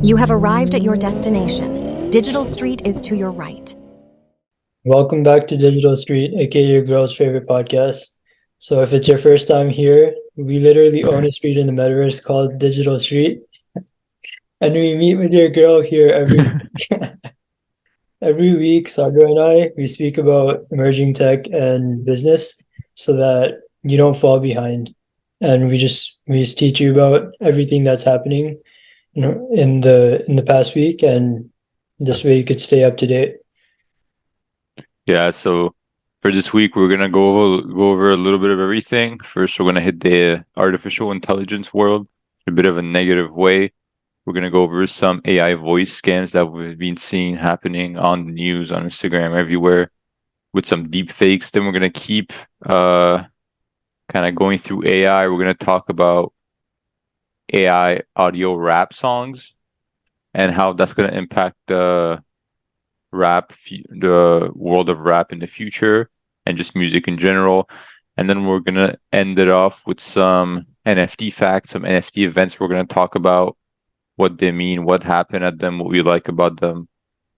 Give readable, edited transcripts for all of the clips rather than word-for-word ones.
You have arrived at your destination. Digital Street is to your right. Welcome back to Digital Street, aka your girl's favorite podcast. So if it's your first time here, we literally own a street in the metaverse called Digital Street, and we meet with your girl here every week. Sadra and we speak about emerging tech and business so that you don't fall behind, and we just teach you about everything that's happening, in the past week, and this way you could stay up to date. Yeah, so for this week, we're gonna go over a little bit of everything. First, we're gonna hit the artificial intelligence world in a bit of a negative way. We're gonna go over some AI voice scams that we've been seeing happening on the news, on Instagram, everywhere, with some deep fakes. Then we're gonna keep kind of going through AI. We're gonna talk about AI audio rap songs and how that's gonna impact the world of rap in the future and just music in general. And then we're gonna end it off with some NFT facts, some NFT events we're gonna talk about, what they mean, what happened at them, what we like about them.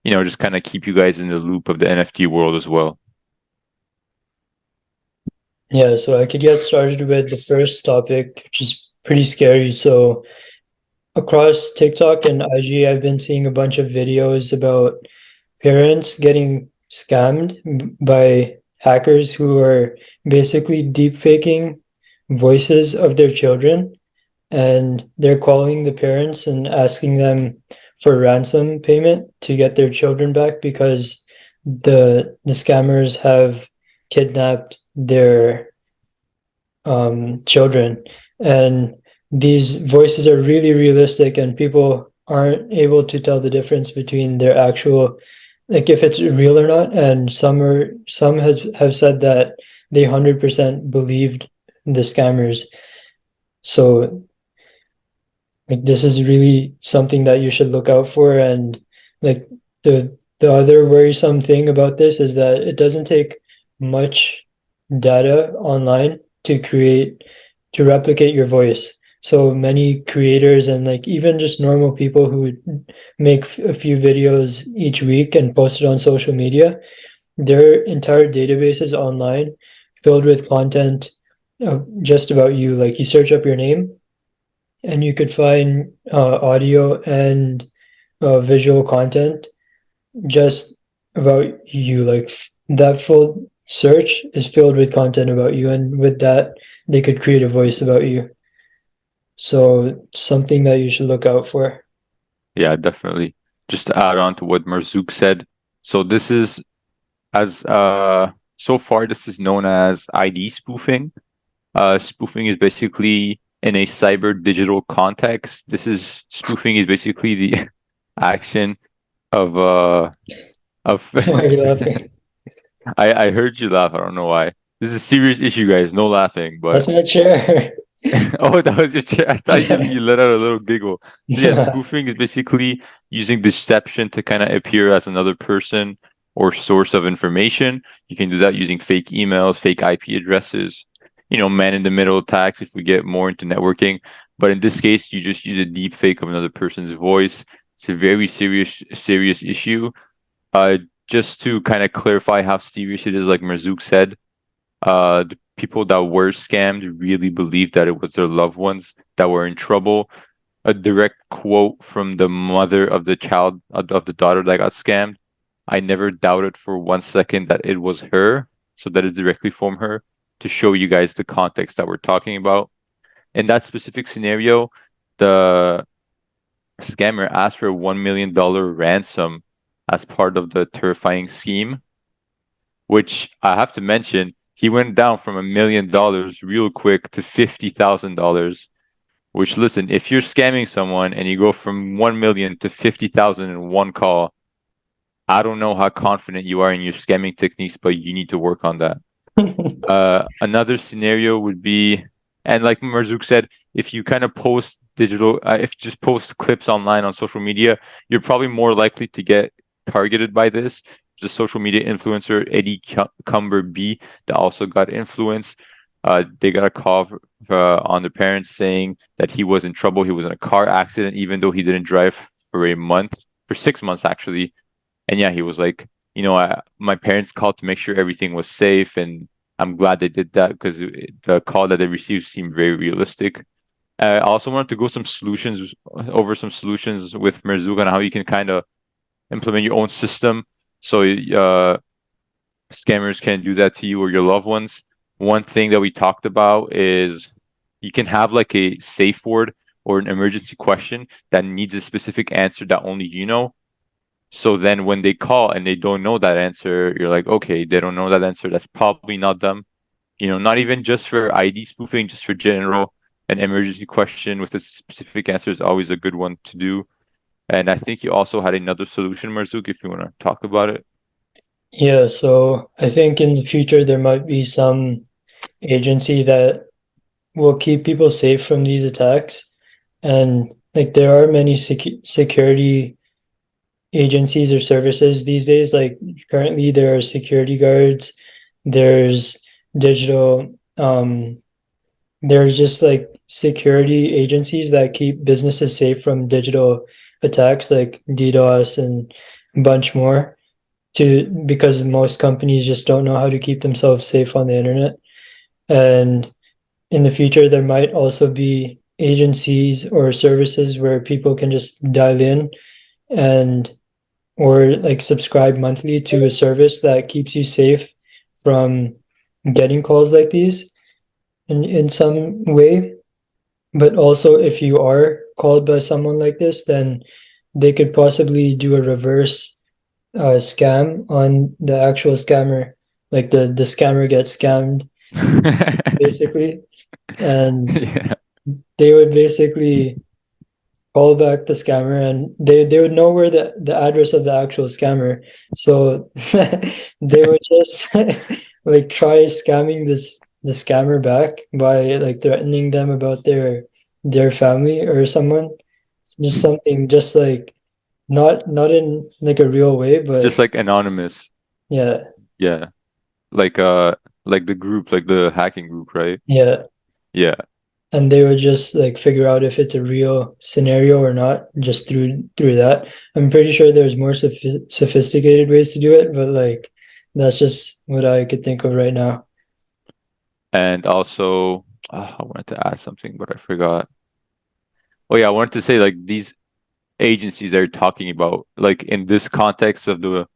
Just kind of keep you guys in the loop of the NFT world as well. Yeah, so I could get started with the first topic, which is pretty scary. So across TikTok and IG, I've been seeing a bunch of videos about parents getting scammed by hackers who are basically deep faking voices of their children, and they're calling the parents and asking them for ransom payment to get their children back because the scammers have kidnapped their children. And these voices are really realistic, and people aren't able to tell the difference between their actual, like, if it's real or not. And some have said that they 100% believed the scammers. So like, this is really something that you should look out for. And like, the other worrisome thing about this is that it doesn't take much data online to replicate your voice. So many creators and like even just normal people who would make a few videos each week and post it on social media, their entire database is online filled with content just about you. Like, you search up your name and you could find audio and visual content just about you. Like, that full search is filled with content about you, and with that they could create a voice about you. So something that you should look out for. Yeah, definitely. Just to add on to what Marzooq said. So this is so far this is known as ID spoofing. Spoofing is basically in a cyber digital context. Spoofing is basically the action of Why are you laughing? I heard you laugh. I don't know why. This is a serious issue, guys. No laughing. But That's my chair. oh, that was your chair. I thought you let out a little giggle. So yeah, Yeah. spoofing is basically using deception to kind of appear as another person or source of information. You can do that using fake emails, fake IP addresses, man in the middle attacks if we get more into networking. But in this case, you just use a deep fake of another person's voice. It's a very serious issue. Just to kind of clarify how serious it is, like Marzooq said, the people that were scammed really believed that it was their loved ones that were in trouble. A direct quote from the mother of the child, of the daughter that got scammed: "I never doubted for 1 second that it was her." So that is directly from her, to show you guys the context that we're talking about. In that specific scenario, the scammer asked for a $1 million ransom as part of the terrifying scheme, which I have to mention, he went down from $1 million real quick to $50,000. Which, listen, if you're scamming someone and you go from 1 million to 50,000 in one call, I don't know how confident you are in your scamming techniques, but you need to work on that. Another scenario would be, and like Marzooq said, if you kind of post if you just post clips online on social media, you're probably more likely to get targeted by this. The social media influencer Eddie Cumber B that also got influenced. They got a call on the parents saying that he was in trouble. He was in a car accident, even though he didn't drive for a month, for 6 months actually. And yeah, he was like, my parents called to make sure everything was safe, and I'm glad they did that because the call that they received seemed very realistic. I also wanted to go over some solutions with Marzooq on how you can kind of implement your own system, so scammers can't do that to you or your loved ones. One thing that we talked about is you can have like a safe word or an emergency question that needs a specific answer that only you know. So then when they call and they don't know that answer, you're like, okay, they don't know that answer. That's probably not them. Not even just for ID spoofing, just for general, an emergency question with a specific answer is always a good one to do. And I think you also had another solution, Marzooq, if you want to talk about it. Yeah, so I think in the future there might be some agency that will keep people safe from these attacks. And like there are many security agencies or services these days. Like currently there are security guards, there's digital, there's just like security agencies that keep businesses safe from digital attacks like DDoS and a bunch more, because most companies just don't know how to keep themselves safe on the internet. And in the future, there might also be agencies or services where people can just dial in and or like subscribe monthly to a service that keeps you safe from getting calls like these in some way. But also, if you are called by someone like this, then they could possibly do a reverse scam on the actual scammer. Like the scammer gets scammed basically, and Yeah. they would basically call back the scammer, and they would know where the address of the actual scammer. So they would just like try scamming the scammer back by like threatening them about their family or someone. Just something just like not in like a real way, Just but like anonymous. yeah, Yeah. Like the group, like the hacking group, right? yeah. Yeah. And they would just like figure out if it's a real scenario or not just through that. I'm pretty sure there's more sophisticated ways to do it, but like that's just what I could think of right now. And also, I wanted to add something, but I forgot. Oh yeah, I wanted to say like these agencies that you're talking about, like in this context of the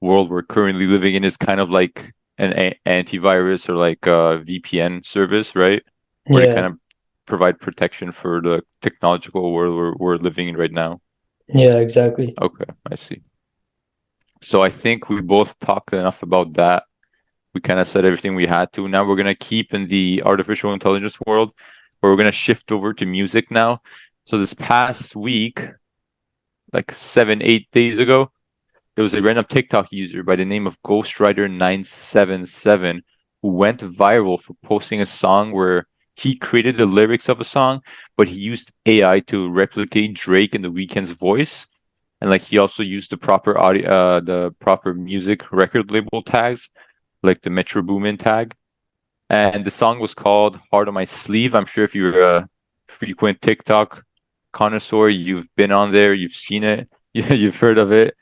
world we're currently living in, is kind of like an antivirus or like a VPN service, right? Where they Yeah, kind of provide protection for the technological world we're living in right now. yeah, exactly. Okay, I see. So I think we both talked enough about that. We kind of said everything we had to. Now we're gonna keep in the artificial intelligence world, where we're gonna shift over to music now. So this past week, like 7, 8 days ago, there was a random TikTok user by the name of Ghostwriter977 who went viral for posting a song where he created the lyrics of a song, but he used AI to replicate Drake and The Weeknd's voice. And like he also used the proper audio, the proper music record label tags, like the Metro Boomin tag. And the song was called Heart on My Sleeve. I'm sure if you're a frequent TikTok connoisseur, you've been on there, you've seen it, you've heard of it.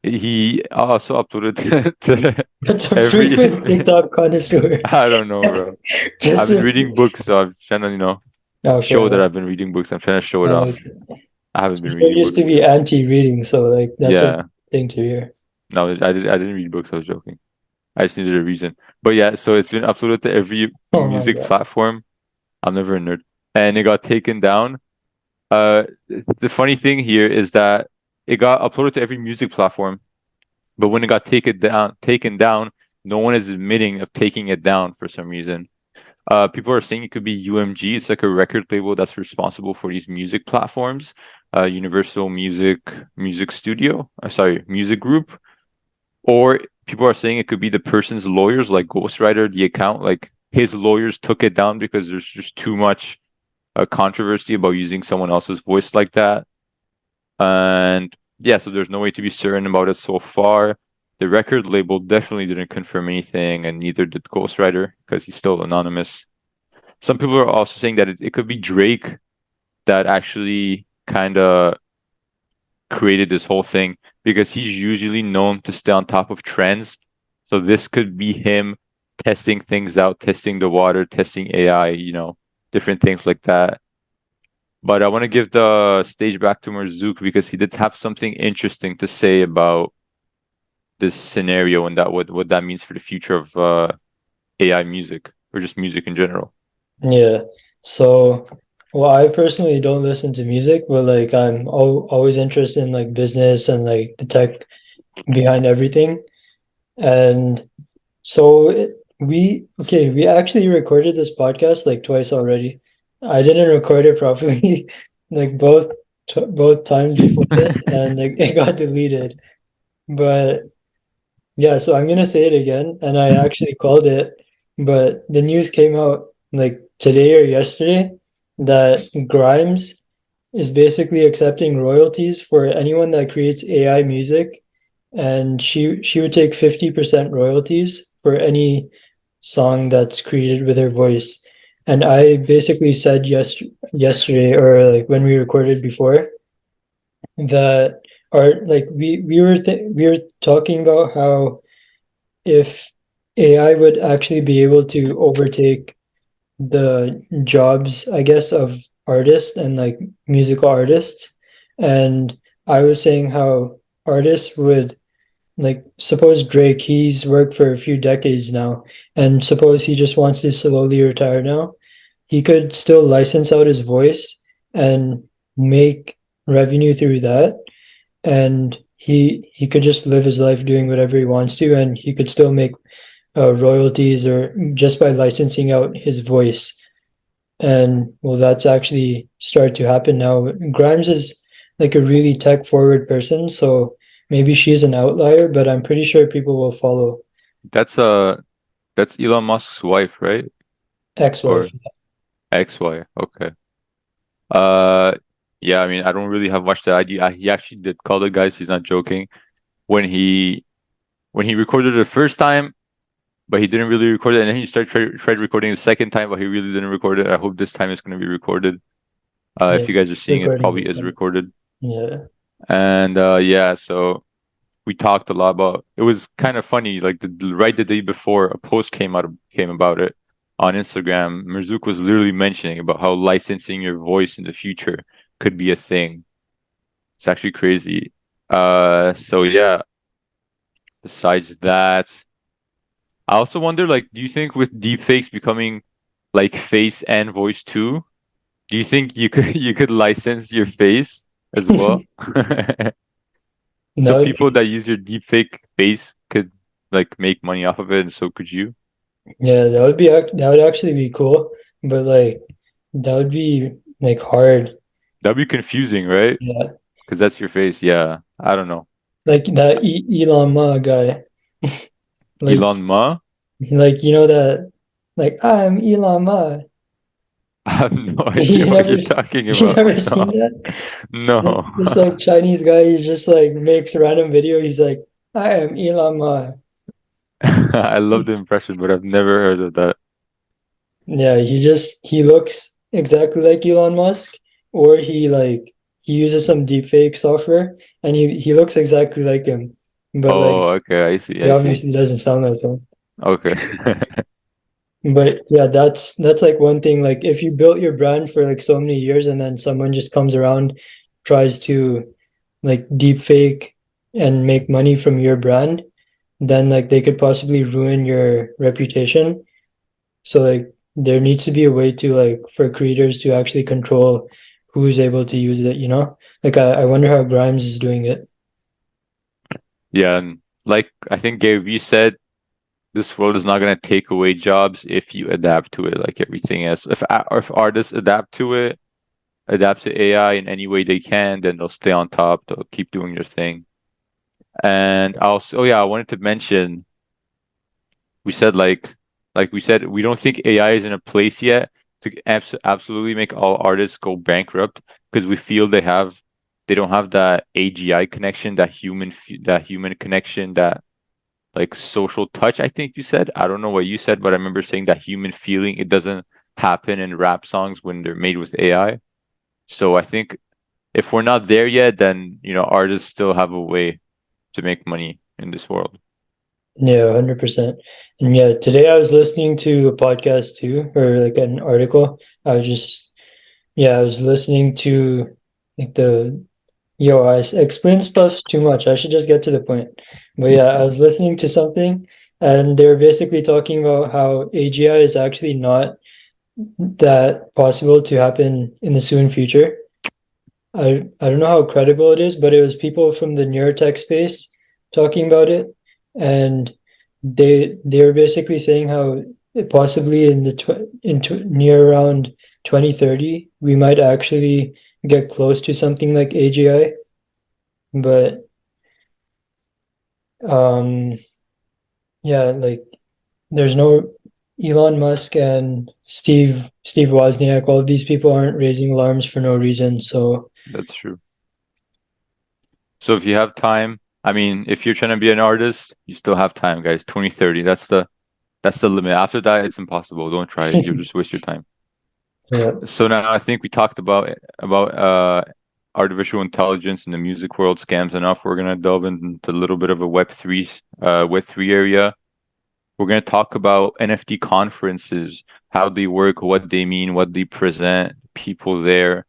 He also uploaded to That's a every frequent TikTok connoisseur. I don't know, bro. I've Just been a, reading books, so I'm trying to, show that okay. I've been reading books. I'm trying to show it off. Okay. I haven't been You reading used to books. be anti-reading, so like that's a Yeah. thing to hear. No, I didn't read books, I was joking. I just needed a reason. But yeah, so it's been uploaded to every Oh my music God. platform. I'm never a nerd. And it got taken down. Uh, the funny thing here is that it got uploaded to every music platform, but when it got taken down, no one is admitting of taking it down for some reason. People are saying it could be UMG. It's like a record label that's responsible for these music platforms. Universal Music Studio. Sorry, Music Group. Or people are saying it could be the person's lawyers, like Ghostwriter, the account, like his lawyers took it down because there's just too much controversy about using someone else's voice like that. And yeah, so there's no way to be certain about it so far. The record label definitely didn't confirm anything, and neither did Ghostwriter because he's still anonymous. Some people are also saying that it could be Drake that actually kind of created this whole thing because he's usually known to stay on top of trends. So this could be him testing things out, testing the water, testing AI, different things like that. But I want to give the stage back to Marzooq because he did have something interesting to say about this scenario and that what that means for the future of AI music or just music in general. Yeah. So, well, I personally don't listen to music, but like I'm al always interested in like business and like the tech behind everything. And so we actually recorded this podcast like twice already. I didn't record it properly like both times before this, and it got deleted. But yeah, so I'm gonna say it again, and I actually called it, but the news came out like today or yesterday that Grimes is basically accepting royalties for anyone that creates AI music, and she would take 50% royalties for any song that's created with her voice. And I basically said yesterday or like when we recorded before that are like we were talking about how if AI would actually be able to overtake the jobs, I guess, of artists and like musical artists. And I was saying how artists would like suppose Drake, he's worked for a few decades now, and suppose he just wants to slowly retire now, he could still license out his voice and make revenue through that, and he could just live his life doing whatever he wants to, and he could still make royalties or just by licensing out his voice. And well, that's actually started to happen now. Grimes is like a really tech forward person, so maybe she's an outlier, but I'm pretty sure people will follow. That's that's Elon Musk's wife, right? Ex-wife. Or ex-wife. Okay. Uh, yeah, I mean, I don't really have much to add. He actually did call the guys. He's not joking. When he when he recorded it the first time, but he didn't really record it, and then he tried recording the second time, but he really didn't record it. I hope this time it's going to be recorded. Yeah, If you guys are seeing it, recording probably this is time. recorded. Yeah. And yeah, so we talked a lot about. It was kind of funny, like right the day before, a post came about it on Instagram. Marzooq was literally mentioning about how licensing your voice in the future could be a thing. It's actually crazy. So yeah. Besides that, I also wonder, like, do you think with deepfakes becoming like face and voice too, do you think you could you could license your face as well? So That would people be, that use your deepfake face could like make money off of it, and so could you. yeah, that would actually be cool, but like that would be like hard. That'd be confusing, right? Yeah. Because that's your face. Yeah, I don't know. Like that Elon Musk guy. Like Elon Ma? like that like I'm Elon Musk. I have no idea You what never you're s- talking you about. never seen No, that? no. This like Chinese guy, he just like makes a random video. He's like, I am Elon Musk. I love the impression, but I've never heard of that. Yeah, he looks exactly like Elon Musk, or he uses some deepfake software and he looks exactly like him. But like Oh, okay. I see. he I see. obviously doesn't sound like him. Okay. But yeah, that's like one thing. Like if you built your brand for like so many years and then someone just comes around, tries to like deep fake and make money from your brand, then like they could possibly ruin your reputation. So like there needs to be a way to like for creators to actually control who's able to use it, you know? Like I wonder how Grimes is doing it. Yeah, and like I think Gary Vee said, this world is not gonna take away jobs if you adapt to it, like everything else. If artists adapt to AI in any way they can, then they'll stay on top. They'll keep doing their thing. And also, oh yeah, I wanted to mention we said like we said we don't think AI is in a place yet to absolutely make all artists go bankrupt because we feel they don't have that AGI connection, that human connection, that like social touch. I think you said. I don't know what you said, but I remember saying that human feeling. It doesn't happen in rap songs when they're made with AI. So I think if we're not there yet, then artists still have a way to make money in this world. Yeah, 100%. And yeah, today I was listening to a podcast too, or like an article. I was listening to like I explained stuff too much. I should just get to the point. But yeah, I was listening to something and they were basically talking about how AGI is actually not that possible to happen in the soon future. I don't know how credible it is, but it was people from the neurotech space talking about it, and they were basically saying how possibly in near around 2030 we might actually get close to something like AGI, but um yeah, like there's no Elon Musk and Steve Wozniak. All of these people aren't raising alarms for no reason. So That's true. So if you have time, I mean, if you're trying to be an artist, you still have time, guys. 2030, that's the limit. After that, it's impossible. Don't try it. You'll just waste your time. yeah, So now I think we talked about artificial intelligence in the music world scams enough. We're gonna delve into a little bit of a Web3 area. We're gonna talk about NFT conferences, how they work, what they mean, what they present, people there.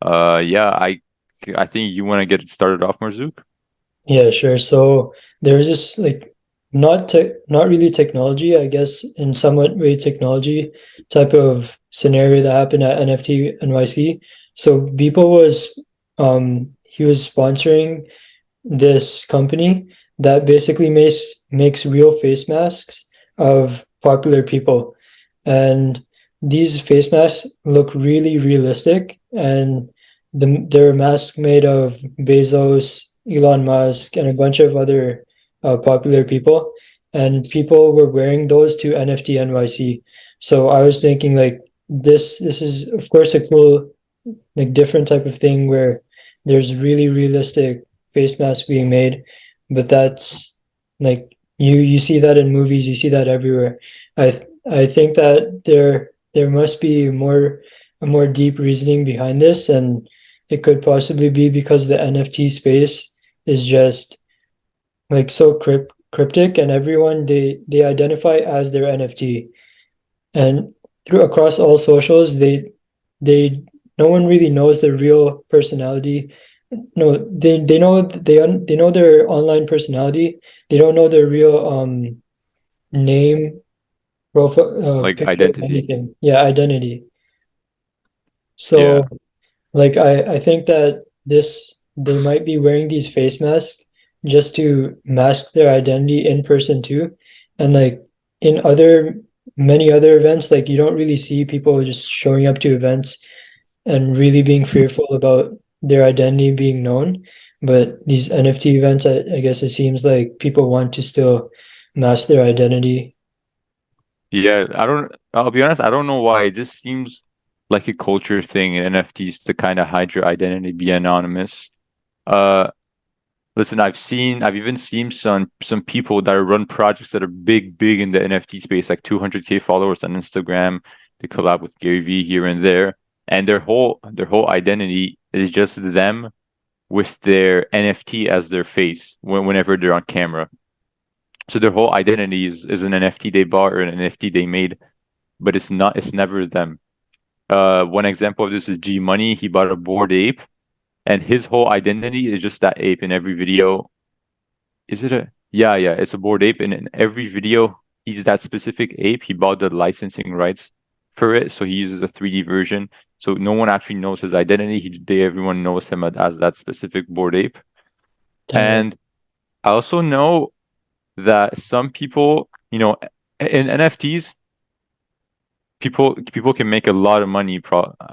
Yeah, I think you want to get it started off, Marzooq? yeah, sure. So there's this like not really technology, I guess, in somewhat way technology type of scenario that happened at NFT NYC. So Beeple he was sponsoring this company that basically makes real face masks of popular people. And these face masks look really realistic. And they're masks made of Bezos, Elon Musk, and a bunch of other popular people. And people were wearing those to NFT NYC. So I was thinking like this is of course a cool like different type of thing where there's really realistic face masks being made, but that's like you see that in movies, you see that everywhere. I think that there must be a more deep reasoning behind this, and it could possibly be because the NFT space is just like so cryptic, and everyone they identify as their NFT, and through across all socials they no one really knows their real personality. No, they know their online personality. They don't know their real name, profile, Like picture, identity. anything. Yeah, identity. Yeah. So like I think that this they might be wearing these face masks just to mask their identity in person too. And like in other many other events, like you don't really see people just showing up to events and really being fearful about their identity being known. But these NFT events, I guess it seems like people want to still mask their identity. Yeah, I'll be honest, I don't know why. It just seems like a culture thing in NFTs to kind of hide your identity, be anonymous. Uh, Listen, I've even seen some people that run projects that are big in the NFT space, like 200K followers on Instagram. They collab with Gary Vee here and there, and their whole identity is just them with their NFT as their face whenever they're on camera. So their whole identity is an NFT they bought or an NFT they made, but it's never them. One example of this is G Money. He bought a Bored Ape, and his whole identity is just that ape in every video. Is it a yeah, it's a Bored Ape, and in every video he's that specific ape. He bought the licensing rights for it, so he uses a 3D version. So no one actually knows his identity. Everyone knows him as that specific Bored Ape. Damn. And I also know that some people, in NFTs, people can make a lot of money,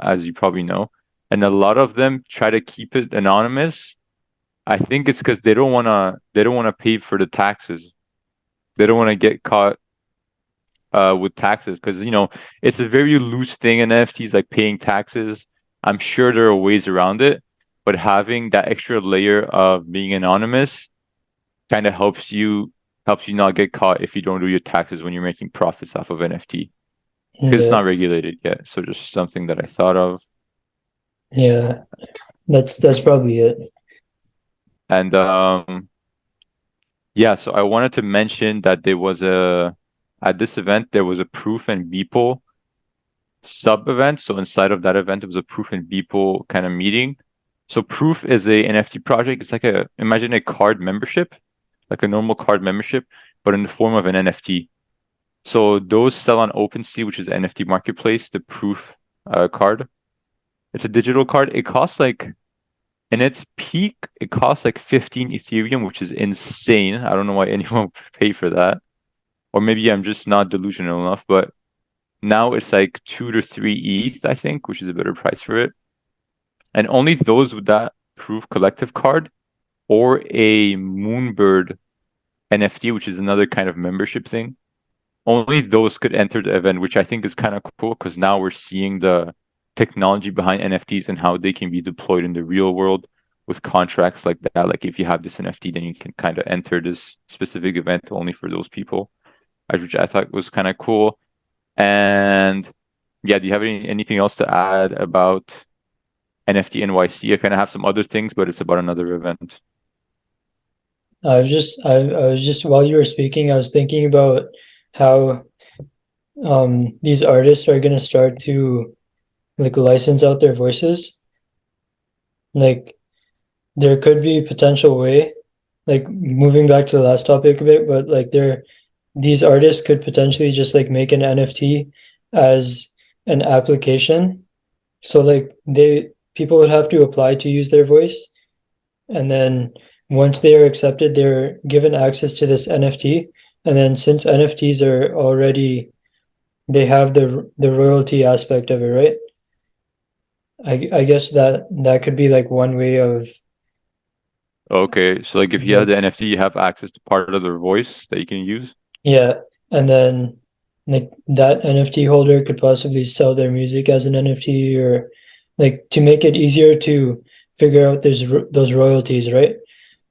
as you probably know, and a lot of them try to keep it anonymous. I think it's because they don't wanna pay for the taxes. They don't want to get caught with taxes because it's a very loose thing in NFTs, like paying taxes. I'm sure there are ways around it, but having that extra layer of being anonymous kind of helps you not get caught if you don't do your taxes when you're making profits off of NFT because it's Yeah, not regulated yet. So just something that I thought of. yeah. That's probably it. And yeah, so I wanted to mention that at this event there was a Proof and Beeple sub event. So inside of that event, it was a Proof and Beeple kind of meeting. So Proof is a NFT project. It's like imagine a card membership, like a normal card membership, but in the form of an NFT. So those sell on OpenSea, which is an NFT marketplace, the Proof card. It's a digital card. It costs like, in its peak, it costs like 15 Ethereum, which is insane. I don't know why anyone would pay for that. Or maybe I'm just not delusional enough, but now it's like 2 to 3 ETH, I think, which is a better price for it. And only those with that Proof collective card or a Moonbird NFT, which is another kind of membership thing, only those could enter the event, which I think is kind of cool because now we're seeing the technology behind NFTs and how they can be deployed in the real world with contracts like that. Like if you have this NFT, then you can kind of enter this specific event only for those people, which I thought was kind of cool. And yeah, do you have anything else to add about NFT.NYC? I kind of have some other things, but it's about another event. I was just while you were speaking, I was thinking about how these artists are gonna start to like license out their voices. Like there could be potential way, like moving back to the last topic a bit, but like these artists could potentially just like make an NFT as an application. So like people would have to apply to use their voice, and then once they are accepted, they're given access to this NFT. And then since NFTs are already they have the royalty aspect of it, right? I guess that could be like one way of Okay, so like if you have the NFT, you have access to part of their voice that you can use. yeah, and then like that NFT holder could possibly sell their music as an NFT or like to make it easier to figure out those royalties, right?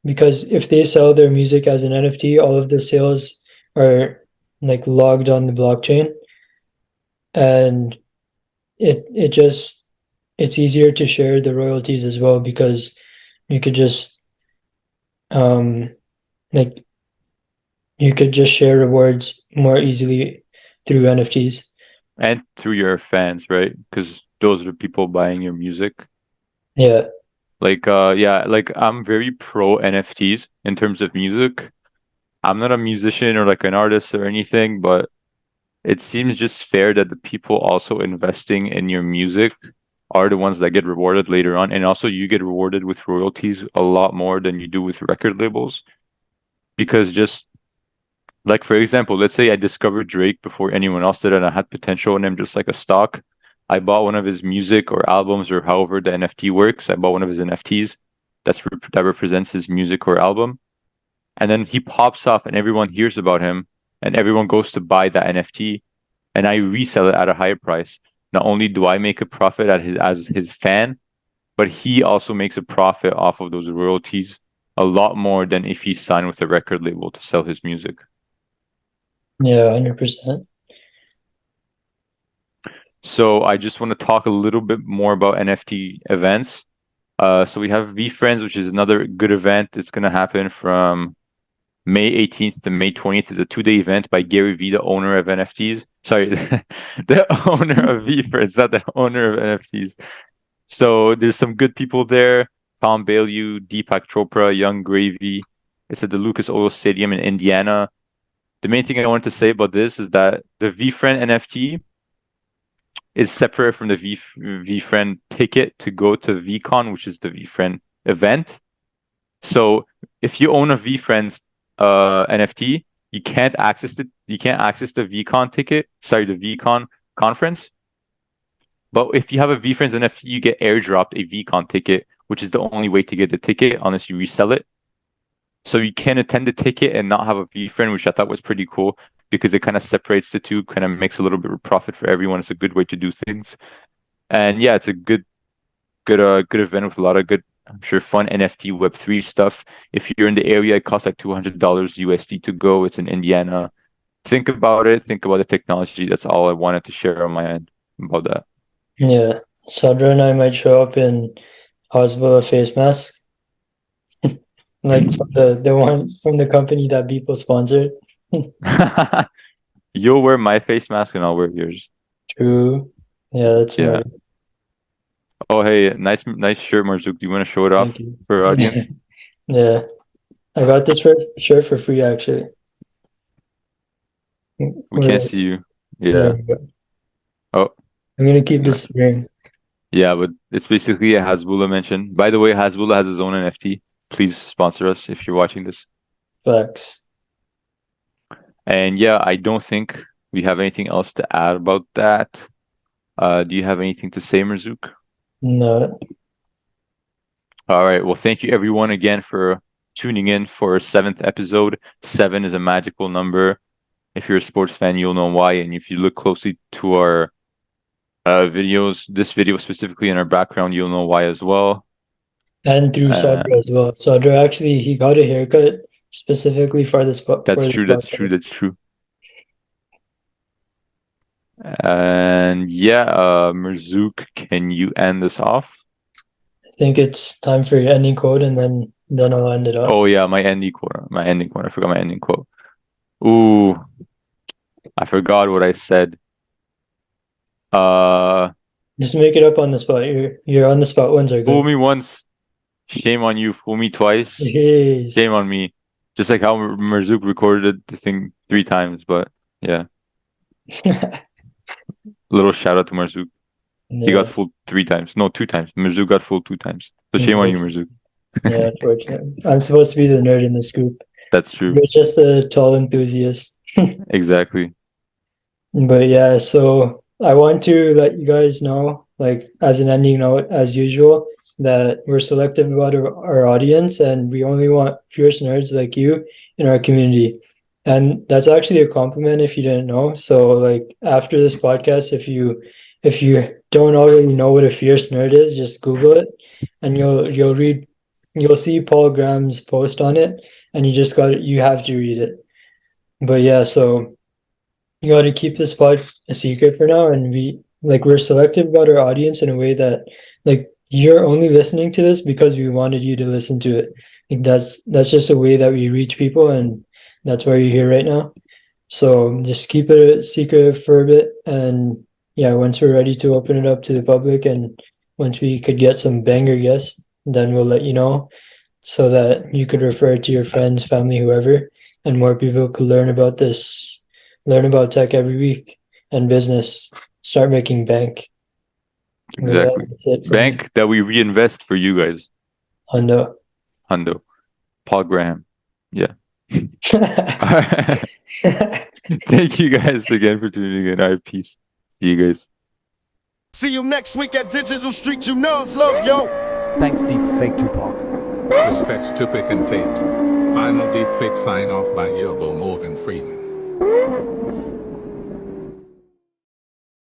Because if they sell their music as an NFT, all of the sales are like logged on the blockchain, and it just it's easier to share the royalties as well because you could just um like you could just share rewards more easily through NFTs. And through your fans, right? Because those are the people buying your music. Yeah. Like, yeah, like I'm very pro NFTs in terms of music. I'm not a musician or like an artist or anything, but it seems just fair that the people also investing in your music are the ones that get rewarded later on. And also you get rewarded with royalties a lot more than you do with record labels. Because just like, for example, let's say I discovered Drake before anyone else did and I had potential in him just like a stock. I bought one of his music or albums or however the NFT works. I bought one of his NFTs that represents his music or album. And then he pops off and everyone hears about him and everyone goes to buy that NFT and I resell it at a higher price. Not only do I make a profit as his fan, but he also makes a profit off of those royalties a lot more than if he signed with a record label to sell his music. Yeah, 100%. So I just want to talk a little bit more about NFT events. So we have Veefriends, which is another good event. It's going to happen from May 18th to May 20th. It's a 2-day event by Gary Vee, the owner of NFTs. Sorry, the owner of Veefriends, not the owner of NFTs. So there's some good people there. Tom Bailey, Deepak Chopra, Young Gravy. It's at the Lucas Oil Stadium in Indiana. The main thing I wanted to say about this is that the Veefriend NFT is separate from the Veefriend ticket to go to VCon, which is the Veefriend event. So if you own a Veefriends NFT, you can't access it. You can't access the VCon ticket. Sorry, the VCon conference. But if you have a Veefriends NFT, you get airdropped a VCon ticket, which is the only way to get the ticket unless you resell it. So you can attend the ticket and not have a Veefriend, which I thought was pretty cool because it kind of separates the two, kind of makes a little bit of profit for everyone. It's a good way to do things. And yeah, it's a good event with a lot of good, I'm sure, fun NFT Web3 stuff. If you're in the area, it costs like $200 USD to go. It's in Indiana. Think about it. Think about the technology. That's all I wanted to share on my end about that. Yeah. Sadra and I might show up in Hasbulla face mask, like from the one from the company that people sponsored. You'll wear my face mask and I'll wear yours. True. Yeah, that's Yeah. smart. Oh, hey, nice shirt, Marzooq. Do you want to show it off Thank you. for our audience? Yeah, I got this shirt for free actually. We can't see you. There Yeah. we go. Oh, I'm gonna keep this ring. yeah, but it's basically a Hasbulla mention. By the way, Hasbulla has his own NFT. Please sponsor us if you're watching this. Facts. And yeah, I don't think we have anything else to add about that. Do you have anything to say, Marzooq? No, All right. Well, thank you everyone again for tuning in for our 7th episode. 7 is a magical number. If you're a sports fan, you'll know why. And if you look closely to our videos, this video specifically in our background, you'll know why as well. and through Sadra as well. Sadra actually he got a haircut specifically for this That's true. That's true. That's true. And yeah, Marzooq, can you end this off? I think it's time for your ending quote, and then I'll end it off. Oh yeah, my ending quote. My ending quote. I forgot my ending quote. Ooh, I forgot what I said. Just make it up on the spot. You're on the spot ones are Fool good. me once, shame on you. Fool me twice, Jeez. shame on me. Just like how Marzooq recorded the thing 3 times, but yeah. Little shout out to Marzooq. He got fooled 3 times. No, 2 times. Marzooq got fooled 2 times. So shame on you, Marzooq. Yeah, unfortunately. I'm supposed to be the nerd in this group. That's true. You're just a tall enthusiast. Exactly. But yeah, so I want to let you guys know, like as an ending note, as usual, that we're selective about our audience and we only want fierce nerds like you in our community. And that's actually a compliment if you didn't know. So like after this podcast, if you don't already know what a fierce nerd is, just Google it and you'll see Paul Graham's post on it and you have to read it. But yeah, so you got to keep this pod a secret for now, and we're selective about our audience in a way that like you're only listening to this because we wanted you to listen to it. Like that's just a way that we reach people, and that's why you're here right now. So just keep it a secret for a bit, and yeah, once we're ready to open it up to the public, and once we could get some banger guests, then we'll let you know, so that you could refer it to your friends, family, whoever, and more people could learn about this, learn about tech every week and business, start making bank. But yeah, Exactly. that's it for me. Bank that we reinvest for you guys. Hundo. Paul Graham. Yeah. Thank you guys again for tuning in. All right, peace. See you guys. See you next week at Digital Street. You know it's love, yo. Thanks, Deepfake Tupac. Respects Tupac and Tate. Final deepfake sign off by Yobo Morgan Freeman.